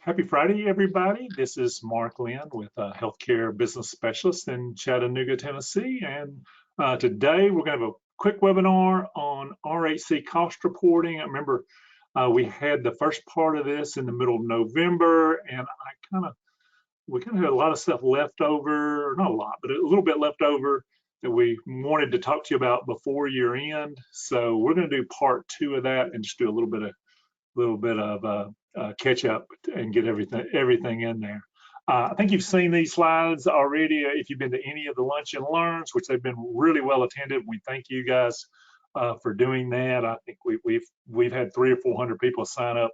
Happy Friday, everybody. This is Mark Lynn with Healthcare Business Specialist in Chattanooga, Tennessee. And today we're going to have a quick webinar on RHC cost reporting. I remember we had the first part of this in the middle of November, and we kind of had a lot of stuff left over, not a lot, but a little bit left over that we wanted to talk to you about before year end. So we're going to do part 2 of that and just do a little bit of catch up and get everything in there. I think you've seen these slides already if you've been to any of the lunch and learns, which they've been really well attended. We thank you guys for doing that. I think we've had 300 or 400 people sign up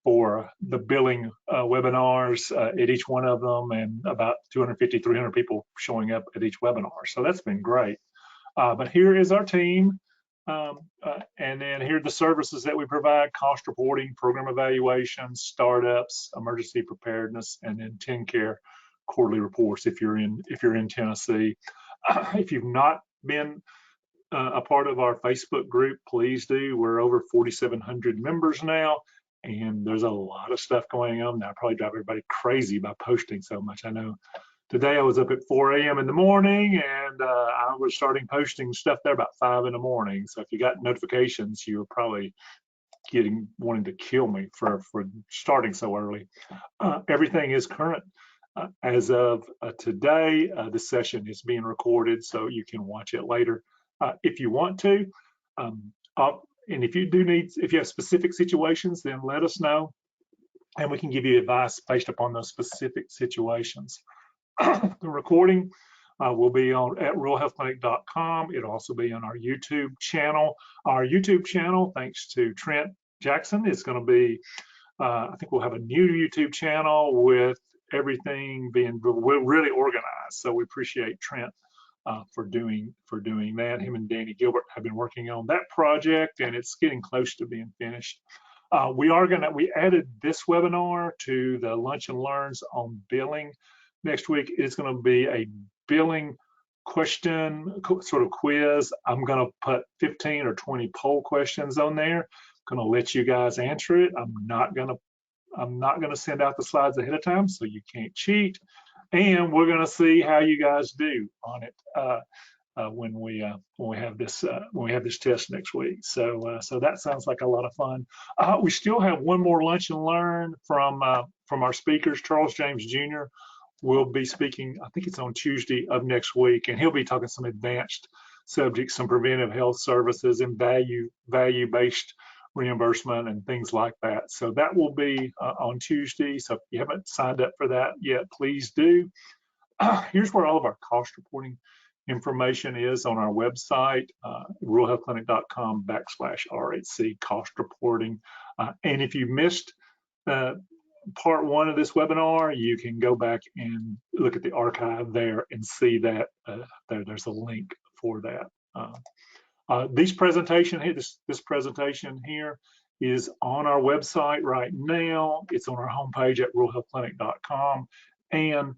for the billing webinars at each one of them, and about 250, 300 people showing up at each webinar. So that's been great. But here is our team. And then here are the services that we provide: cost reporting, program evaluation, startups, emergency preparedness, and then TennCare quarterly reports if you're in Tennessee. If you've not been a part of our Facebook group, please do. We're over 4,700 members now, and there's a lot of stuff going on now. I probably drive everybody crazy by posting so much. I know today I was up at 4 a.m. in the morning, and I was starting posting stuff there about 5 in the morning. So if you got notifications, you were probably wanting to kill me for starting so early. Everything is current as of today. This session is being recorded, so you can watch it later if you want to. And if you have specific situations, then let us know, and we can give you advice based upon those specific situations. The recording will be on at ruralhealthclinic.com. It'll also be on our YouTube channel. Our YouTube channel, thanks to Trent Jackson, is going to be, I think we'll have a new YouTube channel with everything being really organized. So we appreciate Trent for doing that. Him and Danny Gilbert have been working on that project, and it's getting close to being finished. We added this webinar to the Lunch and Learns on billing. Next week is going to be a billing question sort of quiz. I'm going to put 15 or 20 poll questions on there. I'm going to let you guys answer it. I'm not going to send out the slides ahead of time, so you can't cheat. And we're going to see how you guys do on it when we have this test next week. So that sounds like a lot of fun. We still have one more lunch and learn from our speakers. Charles James Jr. will be speaking, I think it's on Tuesday of next week, and he'll be talking some advanced subjects, some preventive health services and value-based reimbursement and things like that. So that will be on Tuesday. So if you haven't signed up for that yet, please do. Here's where all of our cost reporting information is on our website, ruralhealthclinic.com/RHC cost reporting. And if you missed part 1 of this webinar, you can go back and look at the archive there and see that there's a link for that. This presentation here is on our website right now. It's on our homepage at ruralhealthclinic.com, and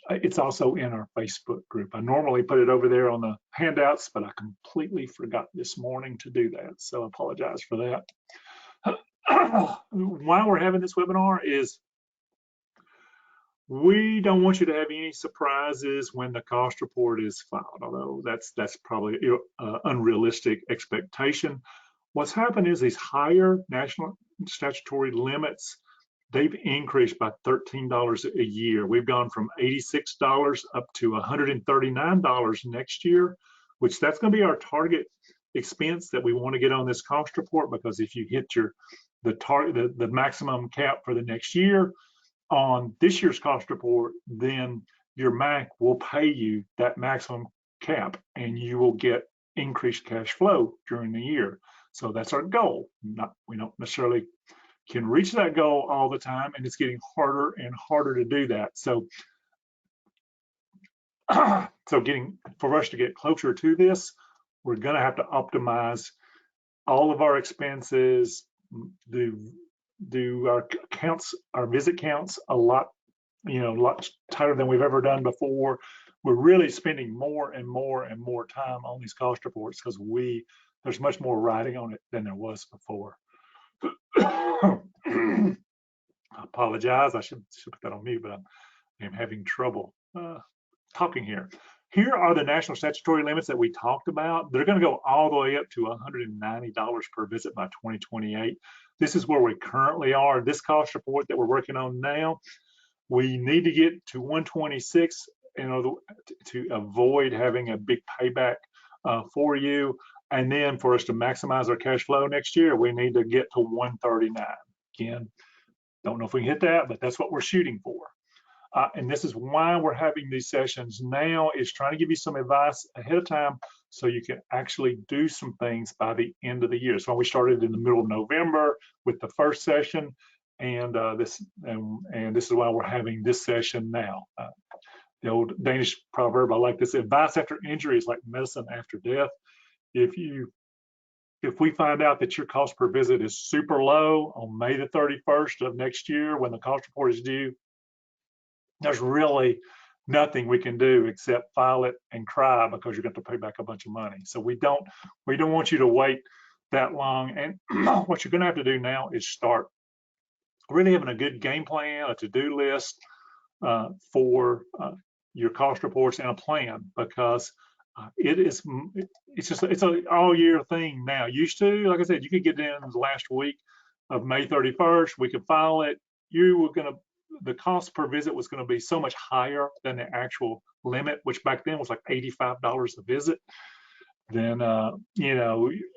it's also in our Facebook group. I normally put it over there on the handouts, but I completely forgot this morning to do that, so I apologize for that. Why we're having this webinar is we don't want you to have any surprises when the cost report is filed, although that's probably an unrealistic expectation. What's happened is these higher national statutory limits, they've increased by $13 a year. We've gone from $86 up to $139 next year, which that's going to be our target expense that we want to get on this cost report, because if you hit the maximum cap for the next year on this year's cost report, then your MAC will pay you that maximum cap, and you will get increased cash flow during the year. So that's our goal. We don't necessarily can reach that goal all the time, and it's getting harder and harder to do that. So for us to get closer to this, we're going to have to optimize all of our expenses, do our counts, our visit counts a lot tighter than we've ever done before. We're really spending more and more and more time on these cost reports because there's much more writing on it than there was before. I apologize. I should put that on mute, but I'm having trouble talking here. Here are the national statutory limits that we talked about. They're going to go all the way up to $190 per visit by 2028. This is where we currently are. This cost report that we're working on now, we need to get to 126 in order to avoid having a big payback for you. And then for us to maximize our cash flow next year, we need to get to 139. Again, don't know if we can hit that, but that's what we're shooting for. And this is why we're having these sessions now, is trying to give you some advice ahead of time so you can actually do some things by the end of the year. So we started in the middle of November with the first session, and this is why we're having this session now. The old Danish proverb, I like this: advice after injury is like medicine after death. If we find out that your cost per visit is super low on May the 31st of next year when the cost report is due, there's really nothing we can do except file it and cry because you're going to pay back a bunch of money. So we don't want you to wait that long. And what you're going to have to do now is start really having a good game plan, a to-do list for your cost reports and a plan, because it's an all year thing now. Used to, like I said, you could get in the last week of May 31st, we could file it. The cost per visit was going to be so much higher than the actual limit, which back then was like $85 a visit. Then,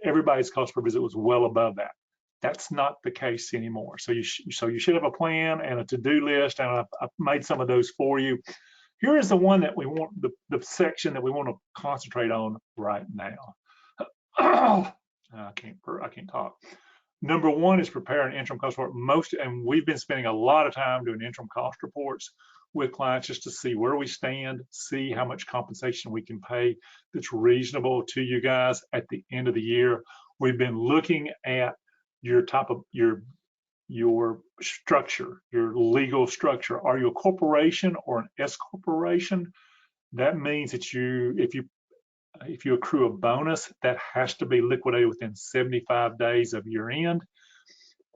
everybody's cost per visit was well above that. That's not the case anymore. So you should have a plan and a to-do list, and I've made some of those for you. Here is the one that we want, the section that we want to concentrate on right now. I can't talk. Number one is prepare an interim cost report. And we've been spending a lot of time doing interim cost reports with clients just to see where we stand, see how much compensation we can pay that's reasonable to you guys at the end of the year. We've been looking at your structure, your legal structure. Are you a corporation or an S corporation? That means that if you accrue a bonus, that has to be liquidated within 75 days of year end.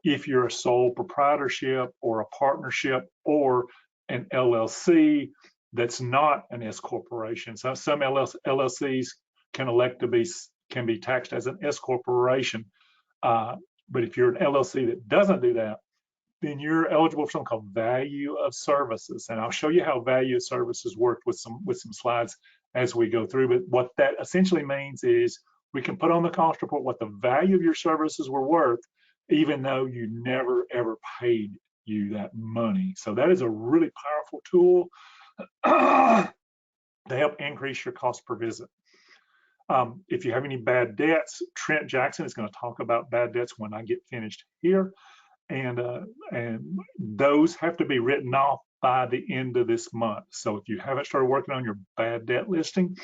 If you're a sole proprietorship or a partnership or an LLC, that's not an S corporation. So some LLCs can elect to can be taxed as an S corporation. But if you're an LLC that doesn't do that, then you're eligible for something called value of services. And I'll show you how value of services worked with some slides as we go through. But what that essentially means is we can put on the cost report what the value of your services were worth, even though you never ever paid you that money. So that is a really powerful tool to help increase your cost per visit. If you have any bad debts, Trent Jackson is going to talk about bad debts when I get finished here. And those have to be written off by the end of this month. So if you haven't started working on your bad debt listing,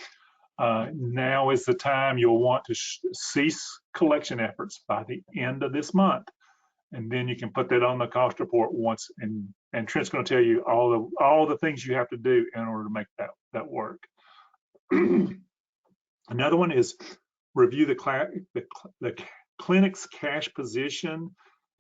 now is the time you'll want to cease collection efforts by the end of this month. And then you can put that on the cost report once, and Trent's going to tell you all the things you have to do in order to make that work. Another one is review the clinic's cash position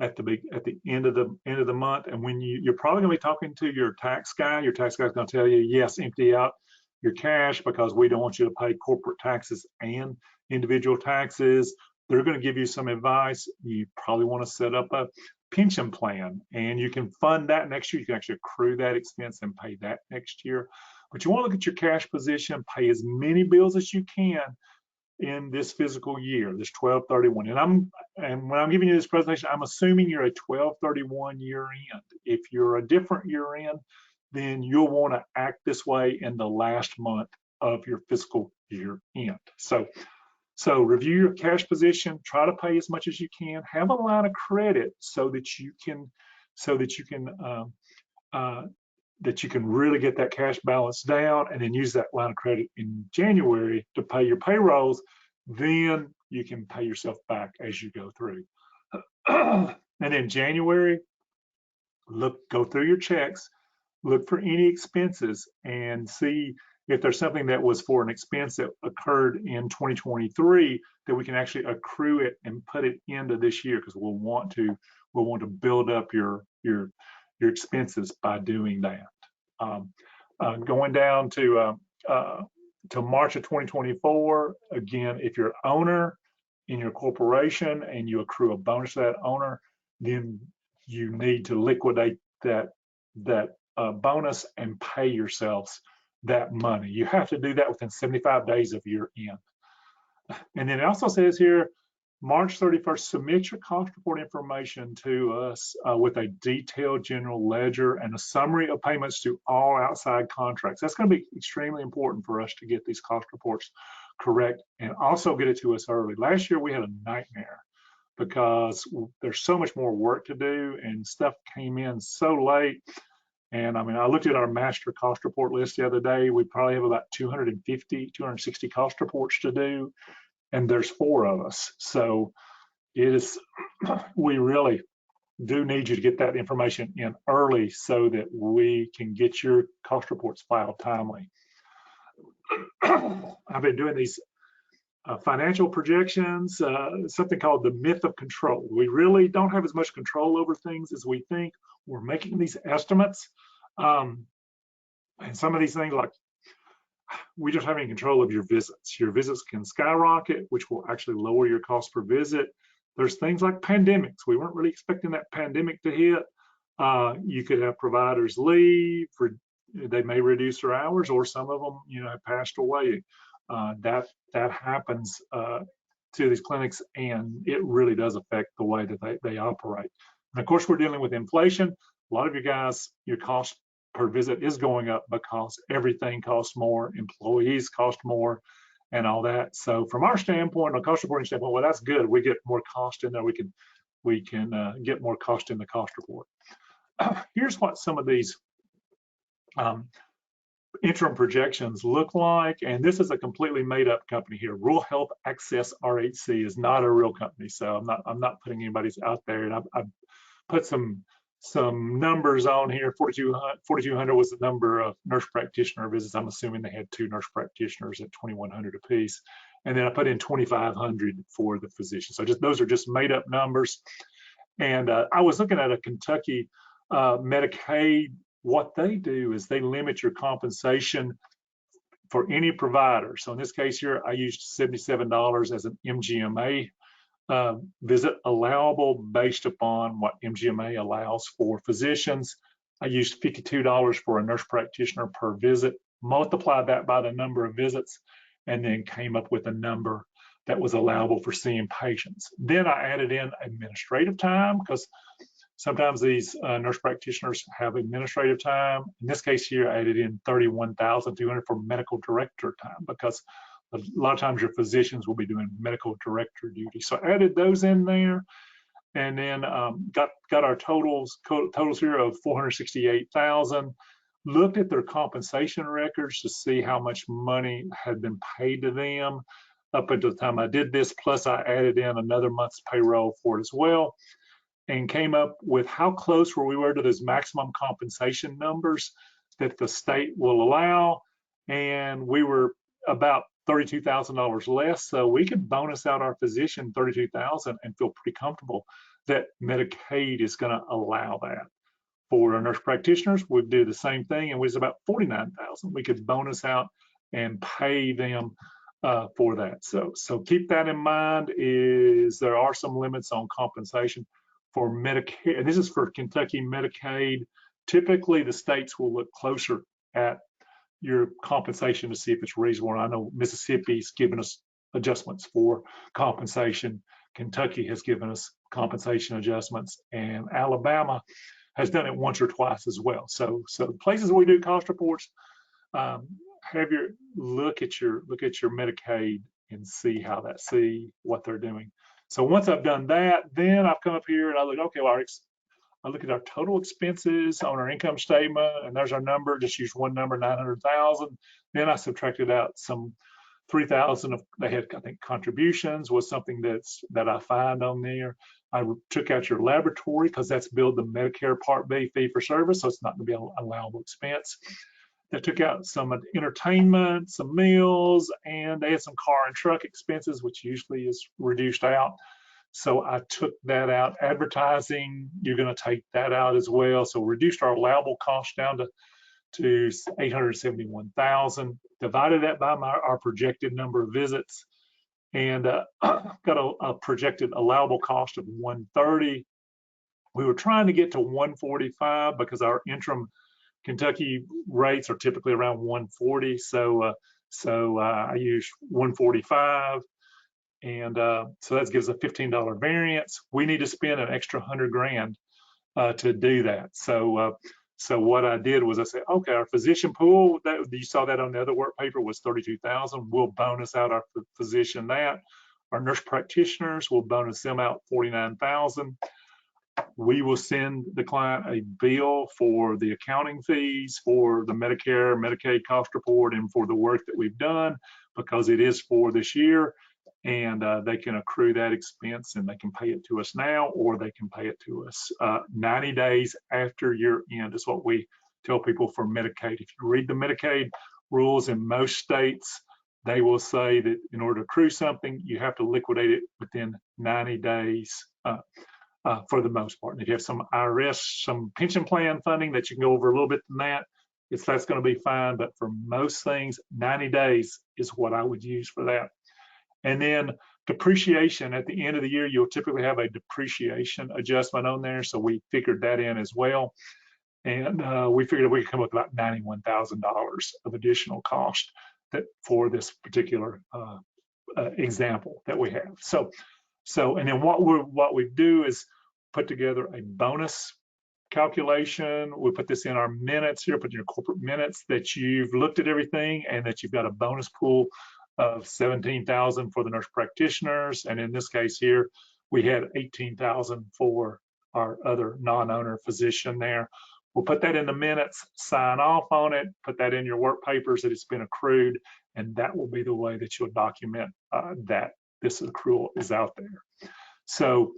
at the end of the month. And when you're probably going to be talking to your tax guy is going to tell you, yes, empty out your cash because we don't want you to pay corporate taxes and individual taxes. They're going to give you some advice. You probably want to set up a pension plan, and you can fund that next year. You can actually accrue that expense and pay that next year. But you want to look at your cash position, pay as many bills as you can in this fiscal year, this 12/31. And when I'm giving you this presentation, I'm assuming you're a 12/31 year end. If you're a different year end, then you'll want to act this way in the last month of your fiscal year end. So review your cash position, try to pay as much as you can, have a line of credit so that you can really get that cash balance down, and then use that line of credit in January to pay your payrolls. Then you can pay yourself back as you go through. And in January, go through your checks, look for any expenses and see if there's something that was for an expense that occurred in 2023, that we can actually accrue it and put it into this year, because we'll want to build up your expenses by doing that. Going down to March of 2024, again, if you're owner in your corporation and you accrue a bonus to that owner, then you need to liquidate that bonus and pay yourselves that money. You have to do that within 75 days of year end. And then it also says here, March 31st, submit your cost report information to us with a detailed general ledger and a summary of payments to all outside contracts. That's going to be extremely important for us to get these cost reports correct, and also get it to us early. Last year we had a nightmare because there's so much more work to do and stuff came in so late. And I mean, I looked at our master cost report list the other day. We probably have about 260 cost reports to do, and there's 4 of us. So we really do need you to get that information in early so that we can get your cost reports filed timely. I've been doing these financial projections, something called the myth of control. We really don't have as much control over things as we think. We're making these estimates, and some of these things, like, we just have any control of your visits. Your visits can skyrocket, which will actually lower your cost per visit. There's things like pandemics. We weren't really expecting that pandemic to hit. You could have providers leave, they may reduce their hours, or some of them, have passed away. That happens to these clinics, and it really does affect the way that they operate. And of course, we're dealing with inflation. A lot of you guys, your cost per visit is going up because everything costs more, employees cost more, and all that. So from our standpoint, a cost reporting standpoint, well, that's good. We get more cost in there. We can get more cost in the cost report. Here's what some of these interim projections look like, and this is a completely made up company here. Rural Health Access RHC is not a real company, so I'm not putting anybody's out there. And I've put some numbers on here. 4,200 was the number of nurse practitioner visits. I'm assuming they had 2 nurse practitioners at 2,100 apiece, and then I put in 2,500 for the physician. So those are just made up numbers. And I was looking at a Kentucky Medicaid. What they do is they limit your compensation for any provider. So in this case here, I used $77 as an MGMA visit allowable based upon what MGMA allows for physicians. I used $52 for a nurse practitioner per visit, multiplied that by the number of visits, and then came up with a number that was allowable for seeing patients. Then I added in administrative time, because sometimes these nurse practitioners have administrative time. In this case here, I added in $31,200 for medical director time, because a lot of times your physicians will be doing medical director duty. So I added those in there, and then got our totals here of $468,000. Looked at their compensation records to see how much money had been paid to them up until the time I did this. Plus I added in another month's payroll for it as well, and came up with how close we were to those maximum compensation numbers that the state will allow. And we were about $32,000 less, so we could bonus out our physician $32,000 and feel pretty comfortable that Medicaid is going to allow that. For our nurse practitioners, we'd do the same thing, and it was about $49,000. We could bonus out and pay them for that. So keep that in mind. There are some limits on compensation for Medicare, and this is for Kentucky Medicaid. Typically, the states will look closer at your compensation to see if it's reasonable. I know Mississippi's given us adjustments for compensation. Kentucky has given us compensation adjustments, and Alabama has done it once or twice as well. So places where we do cost reports, have your look at your Medicaid and see what they're doing. So once I've done that, then I've come up here and I look, okay, well, I look at our total expenses on our income statement, and there's our number. Just use one number, 900,000. Then I subtracted out some 3,000 of, they had, I think, contributions was something that I find on there. I took out your laboratory because that's billed the Medicare Part B fee for service, so it's not going to be an allowable expense. They took out some entertainment, some meals, and they had some car and truck expenses, which usually is reduced out. So I took that out. Advertising, you're going to take that out as well. So reduced our allowable cost down to 871,000. Divided that by our projected number of visits, and got a projected allowable cost of 130. We were trying to get to 145 because our interim Kentucky rates are typically around 140. So I used 145. And so that gives a $15 variance. We need to spend an extra 100 grand to do that. So what I did was I said, okay, our physician pool, that you saw that on the other work paper, was 32,000. We'll bonus out our physician that. Our nurse practitioners, we'll bonus them out 49,000. We will send the client a bill for the accounting fees for the Medicare, Medicaid cost report, and for the work that we've done, because it is for this year. And they can accrue that expense, and they can pay it to us now, or they can pay it to us 90 days after year end is what we tell people for Medicaid. If you read the Medicaid rules in most states, they will say that in order to accrue something, you have to liquidate it within 90 days for the most part. And if you have some IRS, some pension plan funding that you can go over a little bit than that, that's going to be fine. But for most things, 90 days is what I would use for that. And then depreciation, at the end of the year, you'll typically have a depreciation adjustment on there. So we figured that in as well. And we figured we could come up with about $91,000 of additional cost for this particular example that we have. So and then what we do is put together a bonus calculation. We put this in our minutes here, put in your corporate minutes that you've looked at everything and that you've got a bonus pool of 17,000 for the nurse practitioners, and in this case here, we had 18,000 for our other non-owner physician there. We'll put that in the minutes, sign off on it, put that in your work papers that it's been accrued, and that will be the way that you'll document that this accrual is out there. So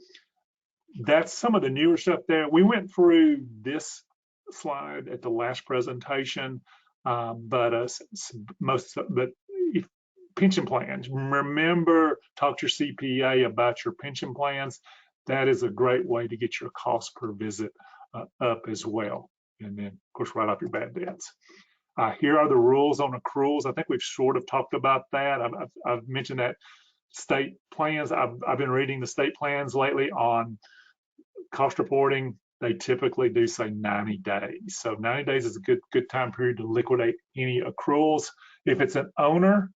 that's some of the newer stuff there. We went through this slide at the last presentation, but pension plans. Remember, talk to your CPA about your pension plans. That is a great way to get your cost per visit up as well. And then, of course, write off your bad debts. Here are the rules on accruals. I think we've sort of talked about that. I've mentioned that state plans. I've been reading the state plans lately on cost reporting. They typically do say 90 days. So 90 days is a good time period to liquidate any accruals. If it's an owner,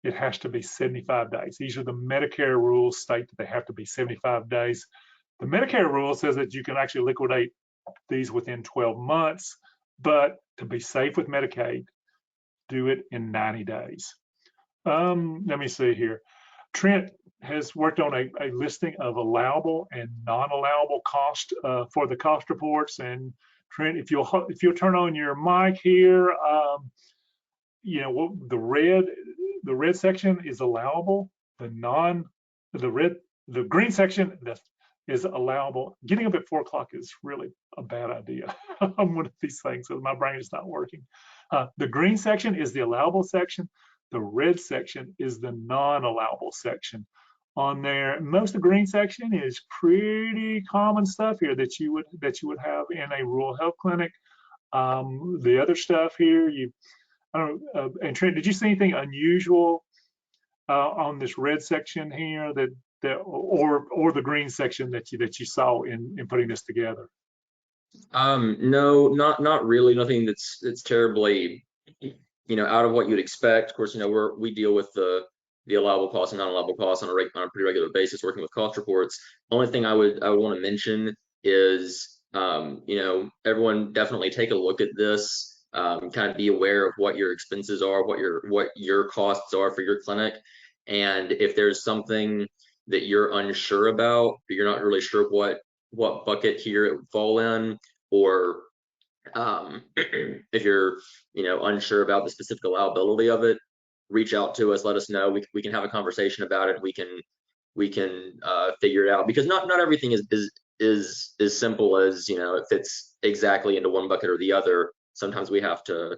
it has to be 75 days. These are the Medicare rules, state that they have to be 75 days. The Medicare rule says that you can actually liquidate these within 12 months, but to be safe with Medicaid, do it in 90 days. Let me see here. Trent has worked on a listing of allowable and non-allowable cost for the cost reports. And Trent, if you'll turn on your mic here, you know, the red section is allowable. The green section is allowable. Getting up at 4 o'clock is really a bad idea. I'm one of these things, so my brain is not working. The green section is the allowable section. The red section is the non-allowable section. On there, most of the green section is pretty common stuff here that you would have in a rural health clinic. The other stuff here, I don't know, and Trent, did you see anything unusual on this red section here or the green section that you saw in putting this together? No, not really. Nothing that's terribly, out of what you'd expect. Of course, we deal with the allowable costs and non-allowable costs on a pretty regular basis, working with cost reports. The only thing I would want to mention is, everyone definitely take a look at this. Kind of be aware of what your expenses are, what your costs are for your clinic, and if there's something that you're unsure about, or you're not really sure what bucket here it would fall in, or if you're unsure about the specific allowability of it, reach out to us, let us know. We can have a conversation about it. We can figure it out, because not everything is simple as it fits exactly into one bucket or the other. Sometimes we have to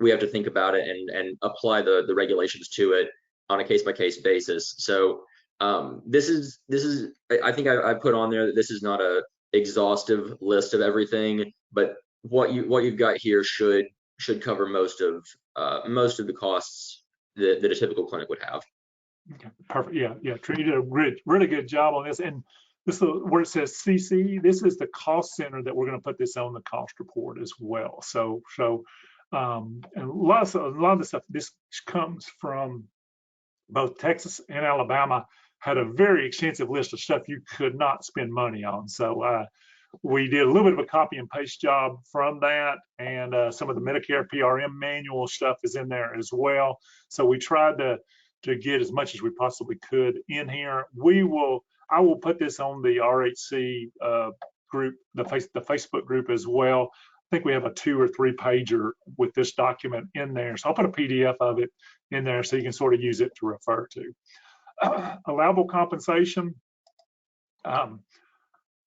we have to think about it and apply the regulations to it on a case-by-case basis. So this is I think I put on there that this is not a exhaustive list of everything, but what you've got here should cover most of the costs that a typical clinic would have. Okay, perfect. Yeah. Trina, you did a really good job on this. And this is where it says CC. This is the cost center that we're going to put this on the cost report as well. So and a lot of the stuff, this comes from both Texas and Alabama. Had a very extensive list of stuff you could not spend money on. So we did a little bit of a copy and paste job from that, and some of the Medicare PRM manual stuff is in there as well. So we tried to get as much as we possibly could in here. I will put this on the RHC group, the Facebook group as well. I think we have a 2 or 3 pager with this document in there. So I'll put a PDF of it in there so you can sort of use it to refer to. Allowable compensation.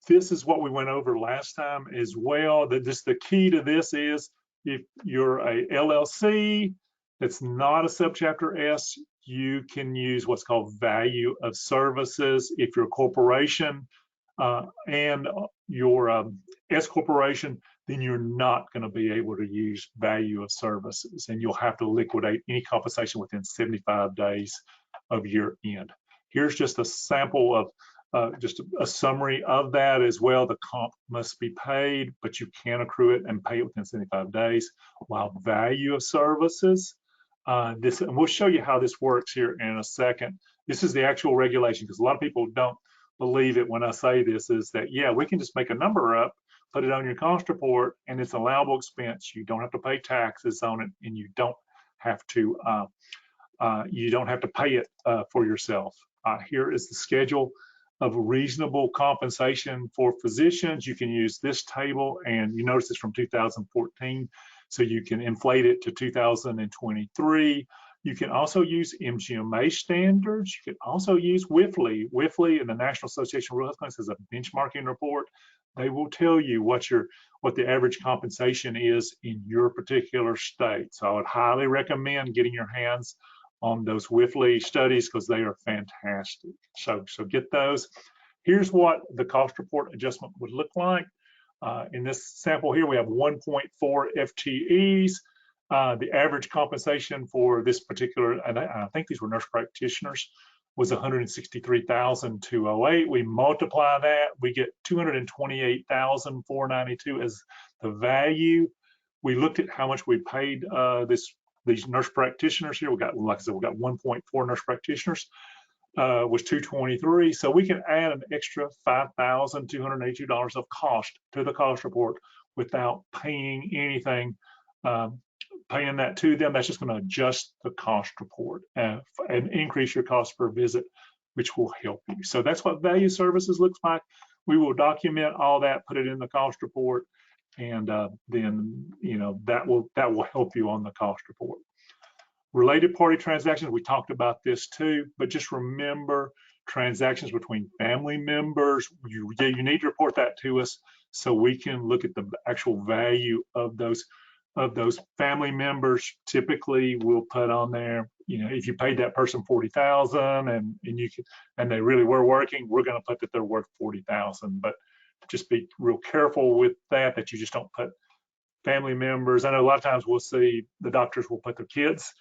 This is what we went over last time as well. The key to this is if you're a LLC that's not a subchapter S, you can use what's called value of services. If you're a corporation and you're S corporation, then you're not going to be able to use value of services, and you'll have to liquidate any compensation within 75 days of year end. Here's just a sample of just a summary of that as well. The comp must be paid, but you can accrue it and pay it within 75 days. While value of services, and we'll show you how this works here in a second. This is the actual regulation, because a lot of people don't believe it when I say this, is that, yeah, we can just make a number up, put it on your cost report, and it's allowable expense. You don't have to pay taxes on it, and you don't have to pay it for yourself. Here is the schedule of reasonable compensation for physicians. You can use this table, and you notice it's from 2014, so you can inflate it to 2023. You can also use MGMA standards. You can also use WIFLE. WIFLE and the National Association of Rural Health Plans has a benchmarking report. They will tell you what the average compensation is in your particular state. So I would highly recommend getting your hands on those WIFLE studies, because they are fantastic. So get those. Here's what the cost report adjustment would look like. In this sample here, we have 1.4 FTEs. The average compensation for this particular, and I think these were nurse practitioners, was $163,208. We multiply that, we get $228,492 as the value. We looked at how much we paid these nurse practitioners here. We got, like I said, we got 1.4 nurse practitioners, was 223. So we can add an extra $5,282 of cost to the cost report without paying anything, paying that to them. That's just going to adjust the cost report and increase your cost per visit, which will help you. So that's what value services looks like. We will document all that, put it in the cost report, and then that will help you on the cost report. Related party transactions, we talked about this too, but just remember, transactions between family members, you need to report that to us so we can look at the actual value of those family members. Typically we'll put on there, if you paid that person $40,000 and they really were working, we're going to put that they're worth $40,000. But just be real careful with that you just don't put family members. I know a lot of times we'll see the doctors will put their kids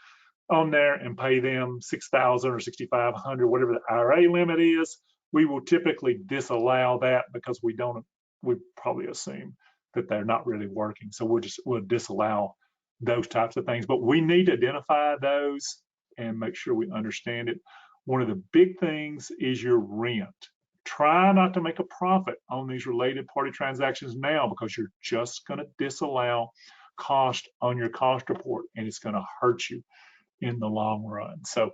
on there and pay them $6,000 or $6,500, whatever the IRA limit is. We will typically disallow that because we probably assume that they're not really working. So we'll disallow those types of things, but we need to identify those and make sure we understand it. One of the big things is your rent. Try not to make a profit on these related party transactions now, because you're just going to disallow cost on your cost report, and it's going to hurt you in the long run. So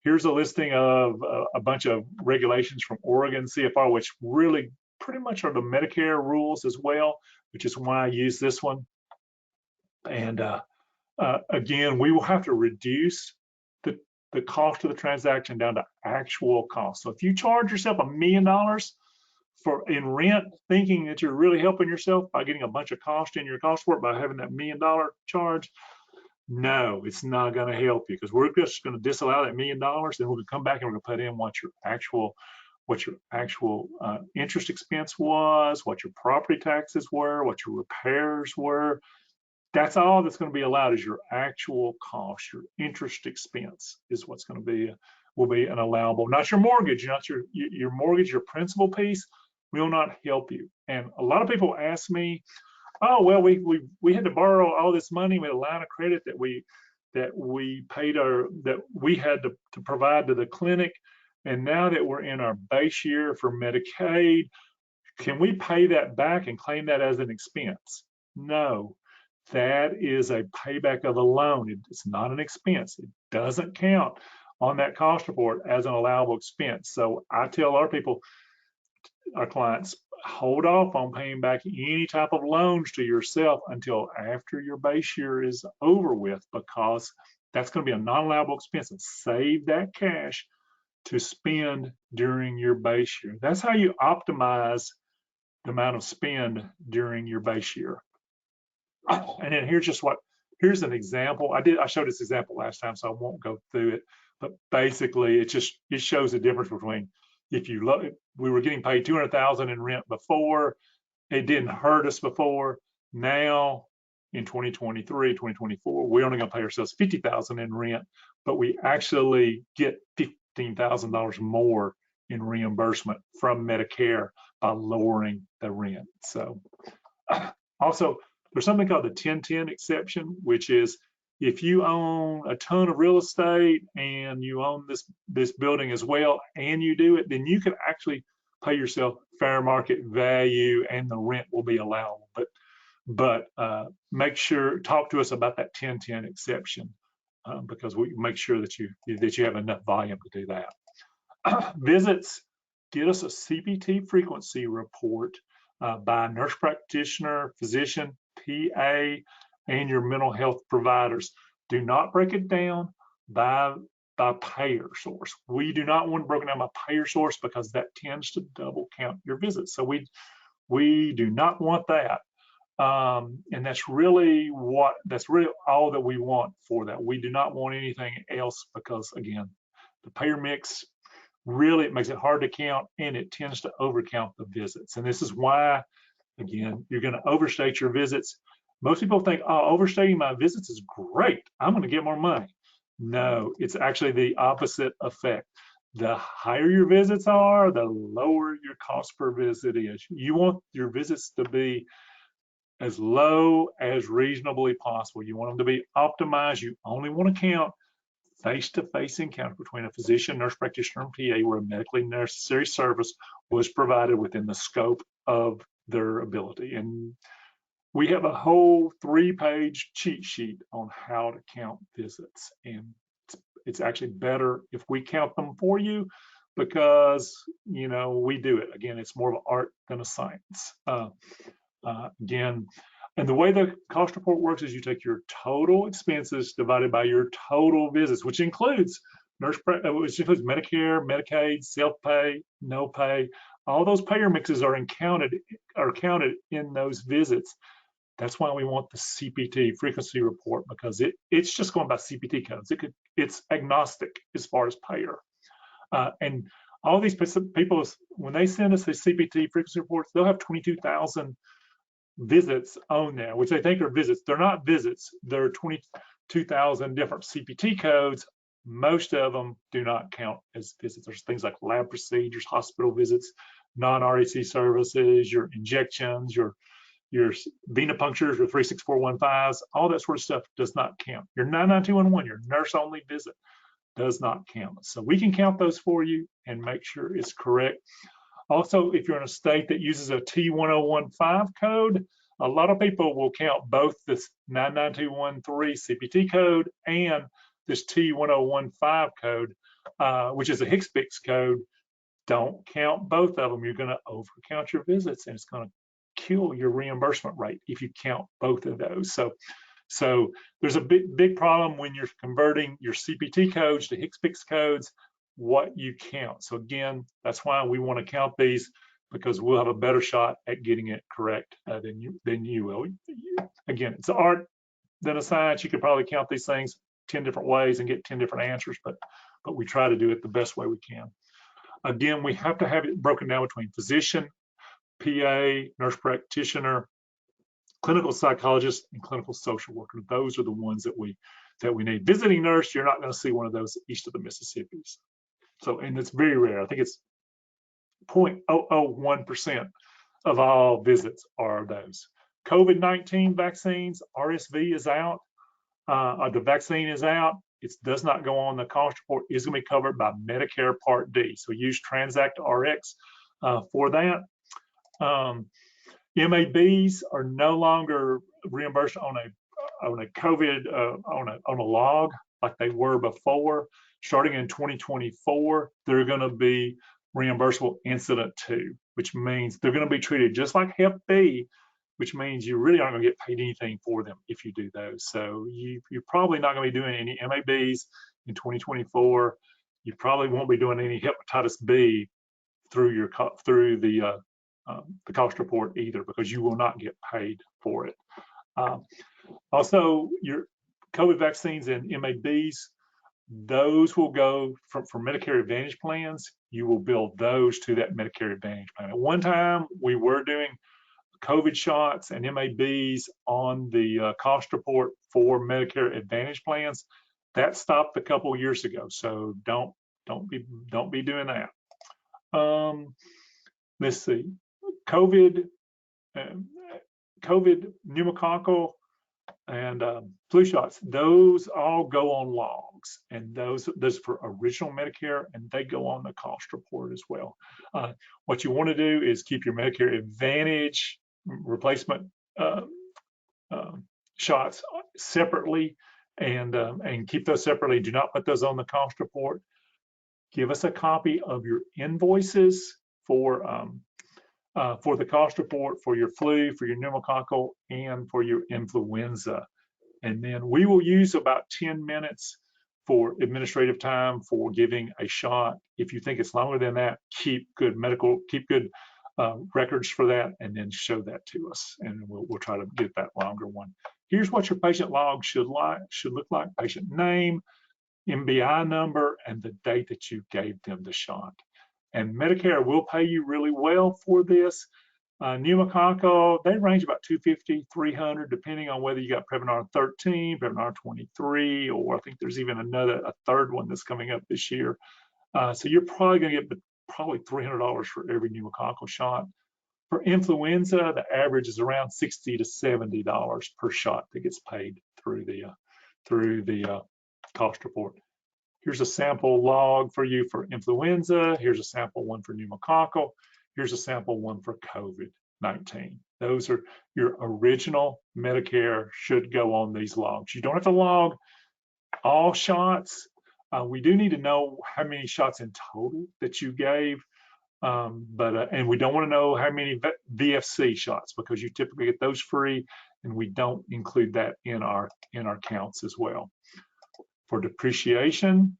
here's a listing of a bunch of regulations from Oregon CFR, which really pretty much are the Medicare rules as well, which is why I use this one. And again, we will have to reduce the cost of the transaction down to actual cost. So if you charge yourself $1 million in rent, thinking that you're really helping yourself by getting a bunch of cost in your cost report by having that $1 million charge. No, it's not going to help you, because we're just going to disallow that $1 million. Then we're going to come back and we're going to put in what your actual interest expense was, what your property taxes were, what your repairs were. That's all that's going to be allowed, is your actual cost. Your interest expense is what's going to be will be an allowable, not your mortgage. Not your mortgage, your principal piece will not help you. And a lot of people ask me, oh, well, we had to borrow all this money with a line of credit that we paid that we had to provide to the clinic, and now that we're in our base year for Medicaid, can we pay that back and claim that as an expense? No, that is a payback of a loan. It's not an expense. It doesn't count on that cost report as an allowable expense. So I tell our people, our clients, hold off on paying back any type of loans to yourself until after your base year is over with, because that's going to be a non-allowable expense, and save that cash to spend during your base year. That's how you optimize the amount of spend during your base year. And then here's an example. I showed this example last time, so I won't go through it, but basically it shows the difference between, if you look, we were getting paid $200,000 in rent before, it didn't hurt us before. Now in 2023, 2024, we're only going to pay ourselves $50,000 in rent, but we actually get $15,000 more in reimbursement from Medicare by lowering the rent. So also, there's something called the 1010 exception, which is if you own a ton of real estate and you own this building as well, and you do it, then you can actually pay yourself fair market value and the rent will be allowable. But make sure, talk to us about that 1010 exception, because we make sure that you have enough volume to do that. Visits, get us a CPT frequency report by nurse practitioner, physician, PA, and your mental health providers. Do not break it down by payer source. We do not want it broken down by payer source, because that tends to double count your visits. So we do not want that. And that's really all that we want for that. We do not want anything else, because again, the payer mix really, it makes it hard to count, and it tends to overcount the visits. And this is why, again, you're going to overstate your visits. Most people think, oh, overstating my visits is great, I'm going to get more money. No, it's actually the opposite effect. The higher your visits are, the lower your cost per visit is. You want your visits to be as low as reasonably possible. You want them to be optimized. You only want to count face-to-face encounter between a physician, nurse practitioner, and PA where a medically necessary service was provided within the scope of their ability. And we have a whole 3-page cheat sheet on how to count visits. And it's actually better if we count them for you, because, you know, we do it. Again, it's more of an art than a science. Again, and the way the cost report works is you take your total expenses divided by your total visits, which includes Medicare, Medicaid, self-pay, no pay. All those payer mixes are counted in those visits. That's why we want the CPT frequency report, because it's just going by CPT codes. It's agnostic as far as payer. And all these people, when they send us the CPT frequency reports, they'll have 22,000 visits on there, which they think are visits. They're not visits. They're 22,000 different CPT codes. Most of them do not count as visits. There's things like lab procedures, hospital visits, non-RHC services, your injections, your venipunctures, your 36415s, all that sort of stuff does not count. Your 99211, your nurse-only visit, does not count. So we can count those for you and make sure it's correct. Also, if you're in a state that uses a T1015 code, a lot of people will count both this 99213 CPT code and this T1015 code, which is a HCPCS code. Don't count both of them. You're going to overcount your visits, and it's going to kill your reimbursement rate if you count both of those. So there's a big problem when you're converting your CPT codes to HCPCS codes, what you count. So again, that's why we want to count these because we'll have a better shot at getting it correct than you will. Again, it's an art than a science. You could probably count these things 10 different ways and get 10 different answers, but we try to do it the best way we can. Again, we have to have it broken down between physician, PA, nurse practitioner, clinical psychologist, and clinical social worker. Those are the ones that we need. Visiting nurse, you're not going to see one of those east of the Mississippis. So, and it's very rare. I think it's 0.001% of all visits are those. COVID-19 vaccines, RSV is out. The vaccine is out. It does not go on the cost report. It's going to be covered by Medicare Part D. So use Transact RX for that. MABs are no longer reimbursed on a COVID on a log like they were before. Starting in 2024, they're going to be reimbursable incident to, which means they're going to be treated just like Hep B, which means you really aren't going to get paid anything for them if you do those. So you're probably not going to be doing any MABs in 2024. You probably won't be doing any hepatitis B through the cost report either, because you will not get paid for it. Also, your COVID vaccines and MABs, those will go for Medicare Advantage plans. You will bill those to that Medicare Advantage plan. At one time, we were doing COVID shots and MABs on the cost report for Medicare Advantage plans. That stopped a couple of years ago, so don't be doing that. Let's see, COVID pneumococcal and flu shots, those all go on logs, and those for original Medicare, and they go on the cost report as well. What you want to do is keep your Medicare Advantage replacement shots separately, and keep those separately. Do not put those on the cost report. Give us a copy of your invoices for the cost report for your flu, for your pneumococcal, and for your influenza. And then we will use about 10 minutes for administrative time for giving a shot. If you think it's longer than that, keep good records for that, and then show that to us, and we'll try to get that longer one. Here's what your patient log should look like: patient name, MBI number, and the date that you gave them the shot. And Medicare will pay you really well for this. Pneumococcal, they range about $250, $300, depending on whether you got Prevnar 13, Prevnar 23, or I think there's even a third one that's coming up this year. So you're probably going to get probably $300 for every pneumococcal shot. For influenza, the average is around $60 to $70 per shot that gets paid through the cost report. Here's a sample log for you for influenza. Here's a sample one for pneumococcal. Here's a sample one for COVID-19. Those are your original Medicare should go on these logs. You don't have to log all shots. We do need to know how many shots in total that you gave, and we don't want to know how many VFC shots, because you typically get those free, and we don't include that in our counts as well. For depreciation,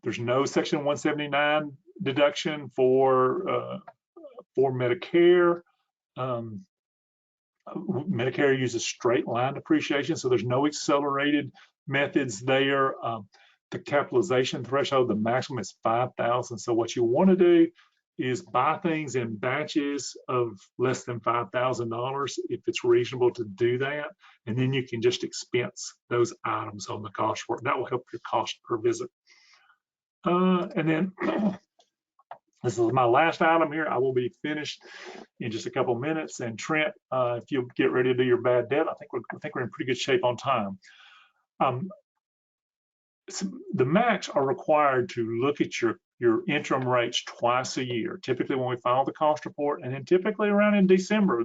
there's no Section 179 deduction for Medicare. Medicare uses straight line depreciation, so there's no accelerated methods there. The capitalization threshold, the maximum is $5,000. So what you want to do is buy things in batches of less than $5,000 if it's reasonable to do that, and then you can just expense those items on the cost report. That will help your cost per visit. And then this is my last item here. I will be finished in just a couple minutes. And Trent, if you'll get ready to do your bad debt, I think we're in pretty good shape on time. So the MACs are required to look at your interim rates twice a year, typically when we file the cost report, and then typically around in December.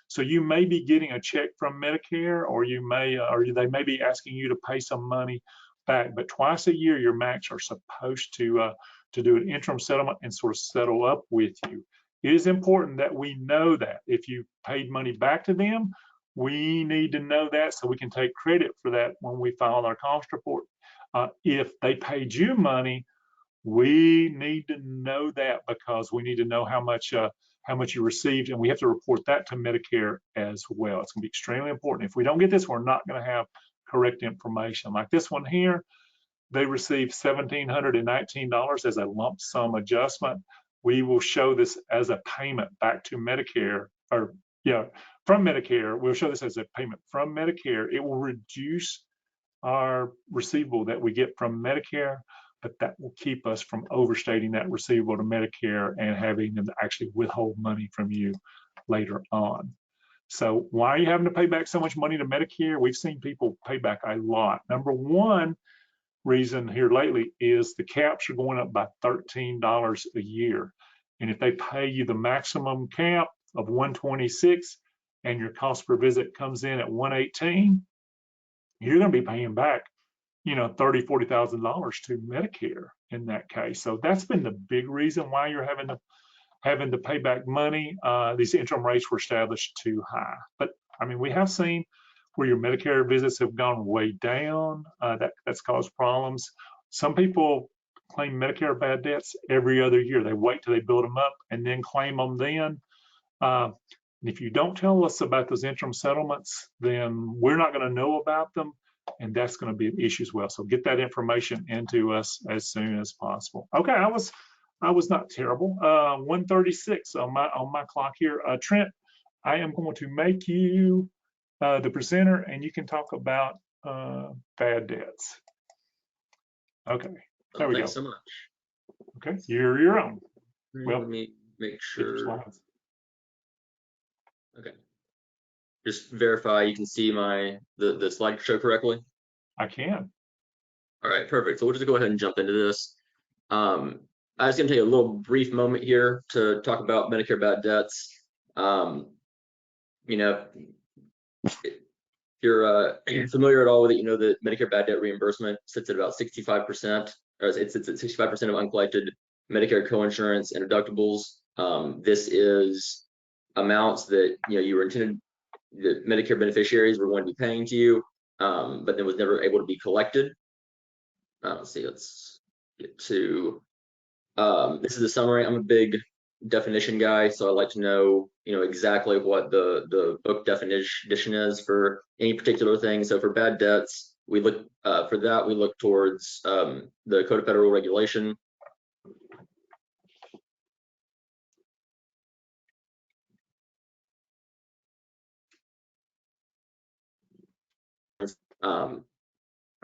So you may be getting a check from Medicare, or they may be asking you to pay some money back. But twice a year, your MACs are supposed to do an interim settlement and sort of settle up with you. It is important that we know that. If you paid money back to them, we need to know that so we can take credit for that when we file our cost report. If they paid you money, we need to know that, because we need to know how much how much you received, and we have to report that to Medicare as well. It's going to be extremely important. If we don't get this, we're not going to have correct information. Like this one here, they received $1,719 as a lump sum adjustment. We will show this as a payment back to Medicare, or from Medicare. We'll show this as a payment from Medicare. It will reduce our receivable that we get from Medicare, but that will keep us from overstating that receivable to Medicare and having them actually withhold money from you later on. So why are you having to pay back so much money to Medicare? We've seen people pay back a lot. Number one reason here lately is the caps are going up by $13 a year. And if they pay you the maximum cap of 126 and your cost per visit comes in at 118, you're going to be paying back, $30,000, $40,000 to Medicare in that case. So that's been the big reason why you're having to pay back money. These interim rates were established too high. But I mean, we have seen where your Medicare visits have gone way down. That's caused problems. Some people claim Medicare bad debts every other year. They wait till they build them up and then claim them then. And if you don't tell us about those interim settlements, then we're not going to know about them, and that's going to be an issue as well. So get that information into us as soon as possible. Okay, I was not terrible. 136 on my clock here. Trent, I am going to make you the presenter, and you can talk about bad debts. Okay, there we go. Thanks so much. Okay, you're on. Well, let me make sure. Okay. Just verify you can see the slide show correctly. I can. All right, perfect. So we'll just go ahead and jump into this. I was going to take a little brief moment here to talk about Medicare bad debts. If you're familiar at all with it, you know that Medicare bad debt reimbursement sits at about 65%, or it sits at 65% of uncollected Medicare coinsurance and deductibles. This is amounts that you were intended, the Medicare beneficiaries were going to be paying to you, but then was never able to be collected. Let's see, let's get to, this is a summary. I'm a big definition guy, so I like to know, exactly what the book definition is for any particular thing. So for bad debts, we look, for that, we look towards the Code of Federal Regulation.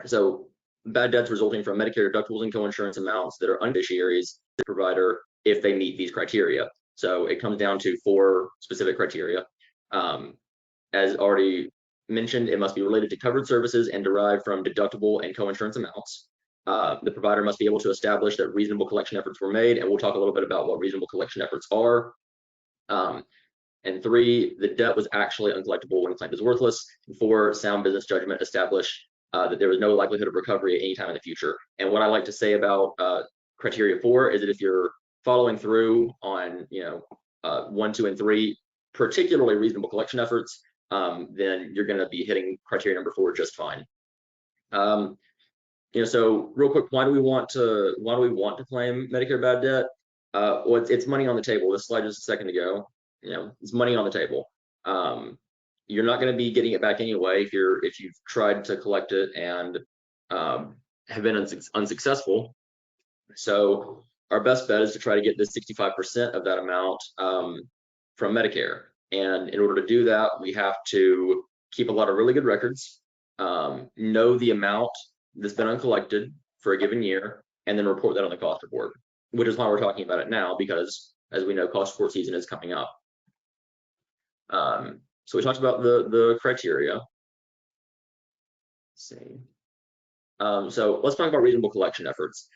So bad debts resulting from Medicare deductibles and coinsurance amounts that are unbeneficiaries to the provider if they meet these criteria. So it comes down to 4 specific criteria. As already mentioned, it must be related to covered services and derived from deductible and coinsurance amounts. The provider must be able to establish that reasonable collection efforts were made, and we'll talk a little bit about what reasonable collection efforts are. And 3, the debt was actually uncollectible when claimed as worthless. And 4, sound business judgment established that there was no likelihood of recovery at any time in the future. And what I like to say about criteria 4 is that if you're following through on 1, 2, and 3, particularly reasonable collection efforts, then you're going to be hitting criteria number 4 just fine. So real quick, why do we want to claim Medicare bad debt? Well, it's money on the table. This slide just a second ago. It's money on the table. You're not going to be getting it back anyway if you've tried to collect it and have been unsuccessful. So our best bet is to try to get this 65% of that amount from Medicare. And in order to do that, we have to keep a lot of really good records, know the amount that's been uncollected for a given year, and then report that on the cost report, which is why we're talking about it now, because as we know, cost report season is coming up. So we talked about the criteria. Let's see. So let's talk about reasonable collection efforts.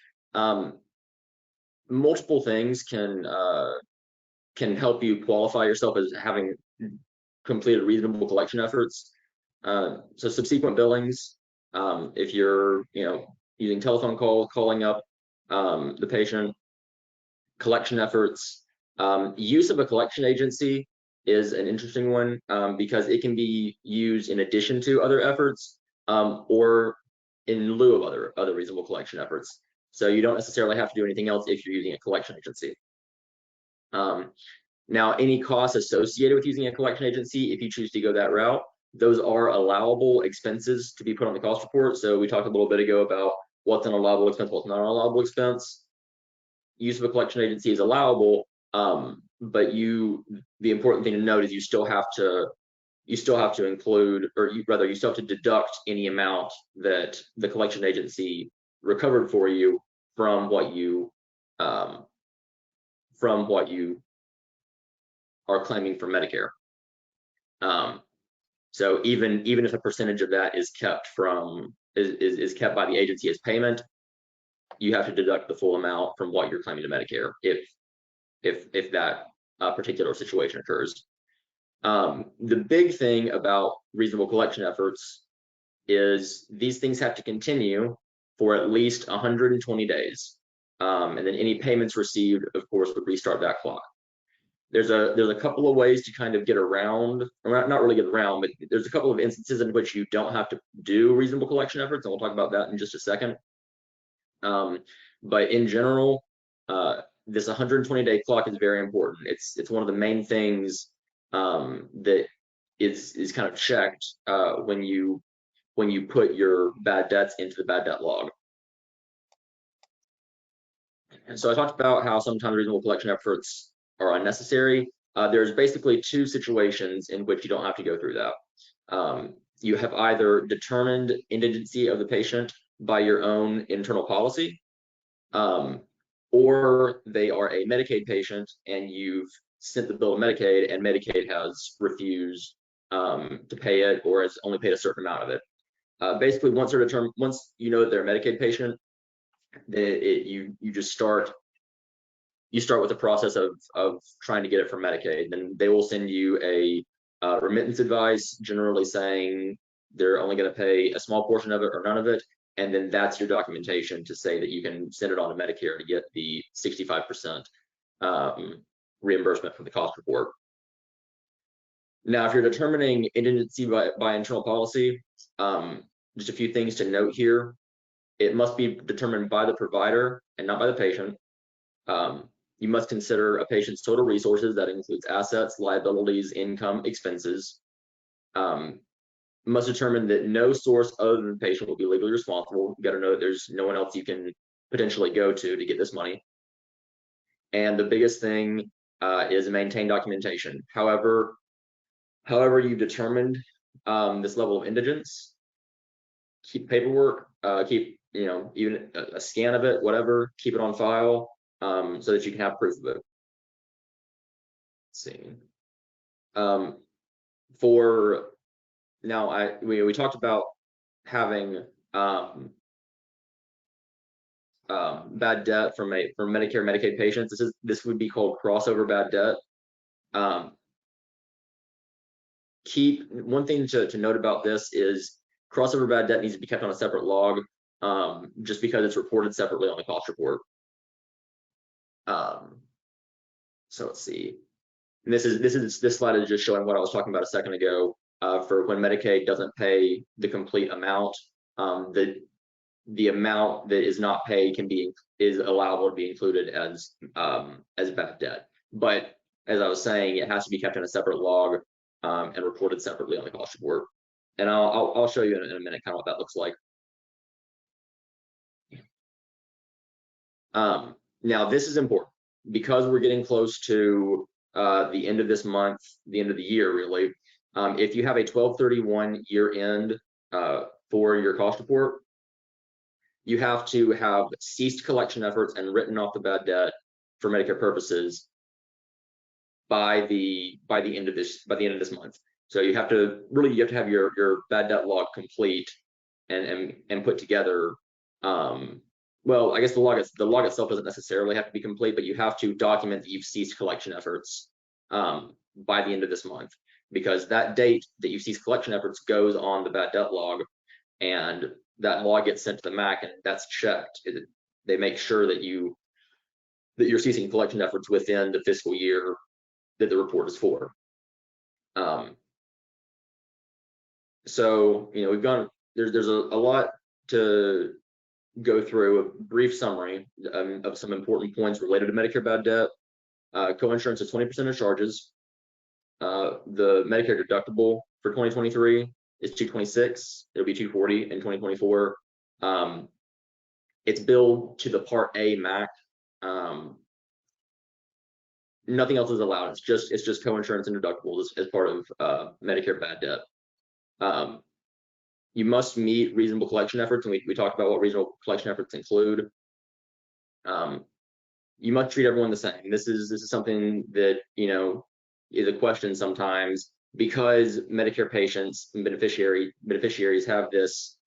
Multiple things can help you qualify yourself as having completed reasonable collection efforts. So subsequent billings, if you're using telephone calling up the patient, collection efforts, use of a collection agency is an interesting one because it can be used in addition to other efforts or in lieu of other reasonable collection efforts. So you don't necessarily have to do anything else if you're using a collection agency. Now, any costs associated with using a collection agency, if you choose to go that route, those are allowable expenses to be put on the cost report. So we talked a little bit ago about what's an allowable expense, what's not an allowable expense. Use of a collection agency is allowable, but the important thing to note is you still have to include, or you still have to deduct any amount that the collection agency recovered for you from what you are claiming from Medicare. So even if a percentage of that is kept is kept by the agency as payment, you have to deduct the full amount from what you're claiming to Medicare if that particular situation occurs. The big thing about reasonable collection efforts is these things have to continue for at least 120 days. And then any payments received, of course, would restart that clock. There's a couple of ways to kind of get around, or not really get around, but there's a couple of instances in which you don't have to do reasonable collection efforts, and we'll talk about that in just a second. But in general, this 120-day clock is very important. It's one of the main things that is kind of checked when you put your bad debts into the bad debt log. And so I talked about how sometimes reasonable collection efforts are unnecessary. There's basically two situations in which you don't have to go through that. You have either determined indigency of the patient by your own internal policy, or they are a Medicaid patient and you've sent the bill to Medicaid and Medicaid has refused to pay it or has only paid a certain amount of it. Basically, once you know that they're a Medicaid patient, you start with the process of trying to get it from Medicaid. Then they will send you a remittance advice, generally saying they're only going to pay a small portion of it or none of it, and then that's your documentation to say that you can send it on to Medicare to get the 65% reimbursement from the cost report. Now, if you're determining indigency by internal policy, just a few things to note here. It must be determined by the provider and not by the patient. You must consider a patient's total resources. That includes assets, liabilities, income, expenses. Must determine that no source other than the patient will be legally responsible. You got to know that there's no one else you can potentially go to get this money. And the biggest thing is maintain documentation. However you've determined this level of indigence, keep paperwork, keep even a scan of it, whatever, keep it on file so that you can have proof of it. Let's see. We talked about having bad debt from Medicare, Medicaid patients. This would be called crossover bad debt. One thing to note about this is crossover bad debt needs to be kept on a separate log, just because it's reported separately on the cost report. So let's see. And this slide is just showing what I was talking about a second ago. For when Medicaid doesn't pay the complete amount, the amount that is not paid is allowable to be included as bad debt. But as I was saying, it has to be kept in a separate log and reported separately on the cost report. And I'll show you in a minute kind of what that looks like. Now this is important because we're getting close to the end of this month, the end of the year, really. If you have a 12/31 year end for your cost report, you have to have ceased collection efforts and written off the bad debt for Medicare purposes by the end of this month. So you have to have your bad debt log complete and put together. Well, I guess the log itself doesn't necessarily have to be complete, but you have to document that you've ceased collection efforts by the end of this month, because that date that you cease collection efforts goes on the bad debt log, and that log gets sent to the MAC and that's checked. They make sure that you're ceasing collection efforts within the fiscal year that the report is for. So there's a lot to go through. A brief summary of some important points related to Medicare bad debt. coinsurance is 20% of charges. The Medicare deductible for 2023 is $226. It'll be $240 in 2024. It's billed to the Part A MAC. Nothing else is allowed. It's just coinsurance and deductibles as part of Medicare bad debt. You must meet reasonable collection efforts, and we talked about what reasonable collection efforts include. You must treat everyone the same. This is something that is a question sometimes, because Medicare patients and beneficiaries have this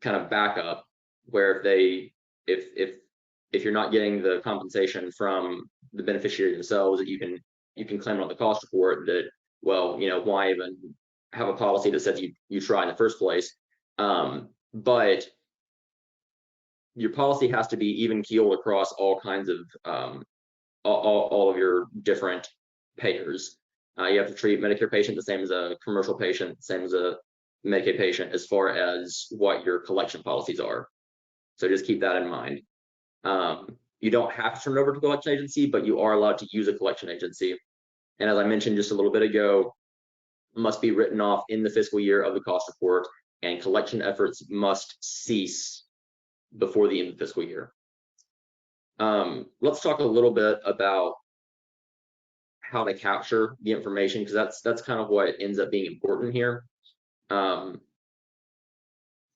kind of backup where if you're not getting the compensation from the beneficiary themselves, that you can claim it on the cost report, that, well, why even have a policy that says you try in the first place. But your policy has to be even keeled across all kinds of all of your different payers. You have to treat Medicare patient the same as a commercial patient, same as a Medicaid patient, as far as what your collection policies are. So just keep that in mind. You don't have to turn it over to a collection agency, but you are allowed to use a collection agency. And as I mentioned just a little bit ago, must be written off in the fiscal year of the cost report, and collection efforts must cease before the end of the fiscal year. Let's talk a little bit about how to capture the information, because that's kind of what ends up being important here,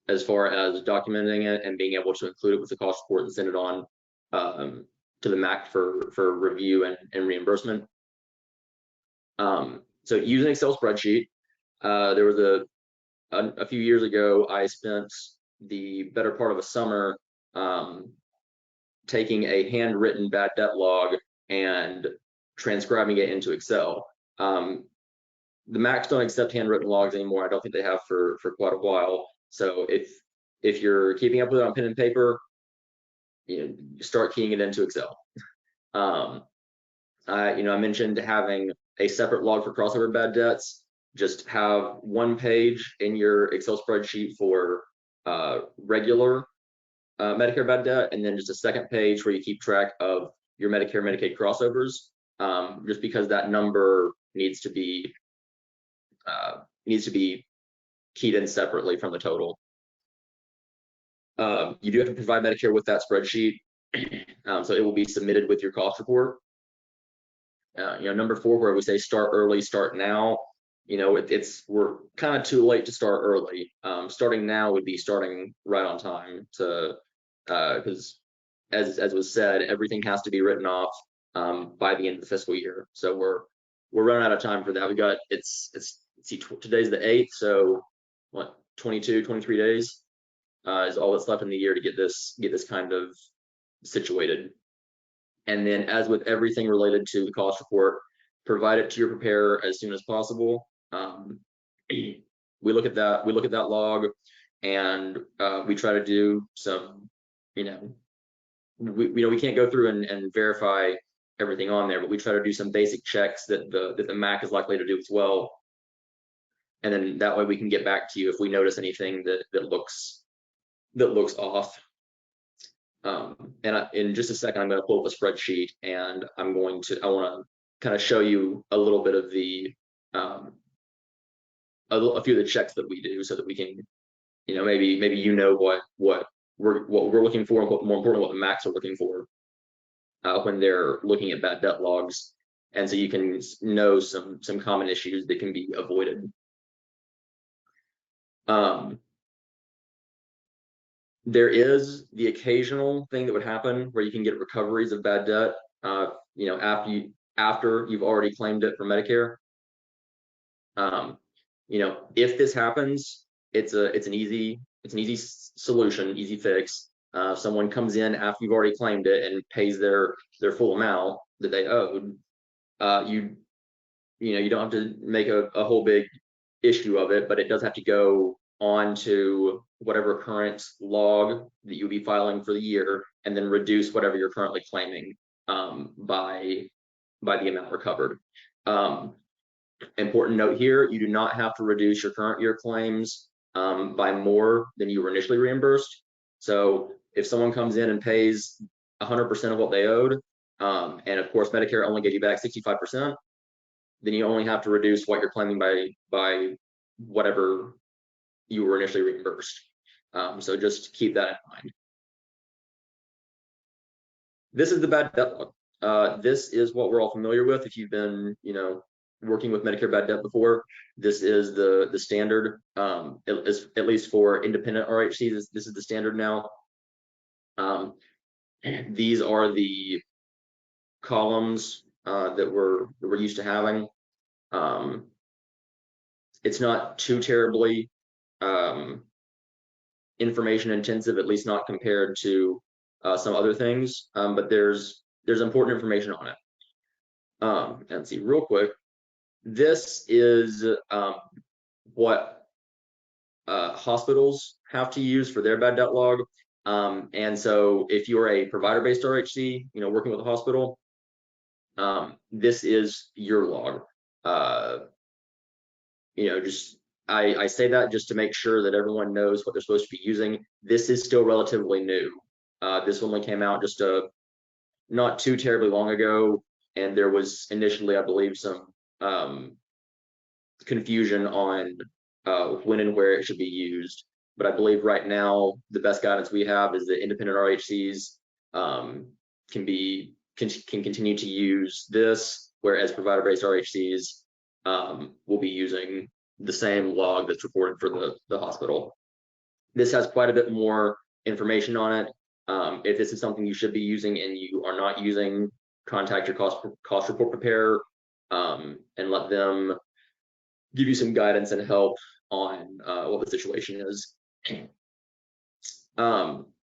as far as documenting it and being able to include it with the cost report and send it on to the MAC for review and reimbursement. So use an Excel spreadsheet. There was a few years ago, I spent the better part of a summer taking a handwritten bad debt log and transcribing it into Excel. The MACs don't accept handwritten logs anymore. I don't think they have for quite a while. So if you're keeping up with it on pen and paper, start keying it into Excel. I mentioned having a separate log for crossover bad debts. Just have one page in your Excel spreadsheet for regular Medicare bad debt, and then just a second page where you keep track of your Medicare Medicaid crossovers, just because that number needs to be keyed in separately from the total. You do have to provide Medicare with that spreadsheet, so it will be submitted with your cost report. Number 4, where we say start early, start now. We're kind of too late to start early. Starting now would be starting right on time, because as was said, everything has to be written off by the end of the fiscal year. So we're running out of time for that. We got today's the 8th, so what, 22, 23 days is all that's left in the year to get this kind of situated. And then, as with everything related to the cost report, provide it to your preparer as soon as possible. We look at that log, and we try to do some, we can't go through and verify everything on there, but we try to do some basic checks that the MAC is likely to do as well. And then that way we can get back to you if we notice anything that looks off. And in just a second, I'm going to pull up a spreadsheet, and I want to kind of show you a little bit of a few of the checks that we do, so that we can, maybe what we're looking for, and more importantly, what the MACs are looking for when they're looking at bad debt logs, and so you can know some common issues that can be avoided. There is the occasional thing that would happen where you can get recoveries of bad debt, after you've already claimed it for Medicare. If this happens, it's an easy solution, easy fix. If someone comes in after you've already claimed it and pays their full amount that they owed, you don't have to make a whole big issue of it, but it does have to go on to whatever current log that you'll be filing for the year, and then reduce whatever you're currently claiming by the amount recovered. Important note here, you do not have to reduce your current year claims by more than you were initially reimbursed. So if someone comes in and pays 100% of what they owed, And of course, Medicare only gave you back 65%. Then you only have to reduce what you're claiming by whatever you were initially reimbursed. So just keep that in mind. This is the bad debt log. This is what we're all familiar with. If you've been, working with Medicare bad debt before, this is the standard. At least for independent RHCs, this is the standard now. These are the columns that we're used to having. It's not too terribly information intensive, at least not compared to some other things, but there's important information on it. And see real quick, this is what hospitals have to use for their bad debt log. And so if you're a provider-based RHC, working with a hospital, this is your log. I say that just to make sure that everyone knows what they're supposed to be using. This is still relatively new. This only came out just not too terribly long ago, and there was initially, I believe, some confusion on when and where it should be used. But I believe right now the best guidance we have is that independent RHCs can continue to use this, whereas provider-based RHCs will be using the same log that's reported for the hospital. This has quite a bit more information on it. If this is something you should be using and you are not using, contact your cost report preparer and let them give you some guidance and help on what the situation is.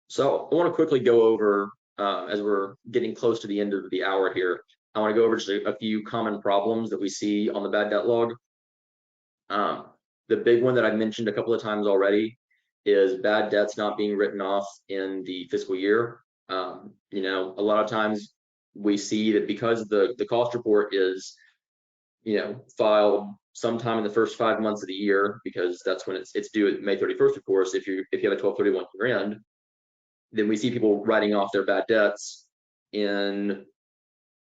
So I want to quickly go over, as we're getting close to the end of the hour here, I want to go over just a few common problems that we see on the bad debt log. The big one that I've mentioned a couple of times already is bad debts not being written off in the fiscal year. A lot of times we see that because the cost report is, filed sometime in the first 5 months of the year, because that's when it's due at May 31st, of course, if you have a 12/31 year end, then we see people writing off their bad debts in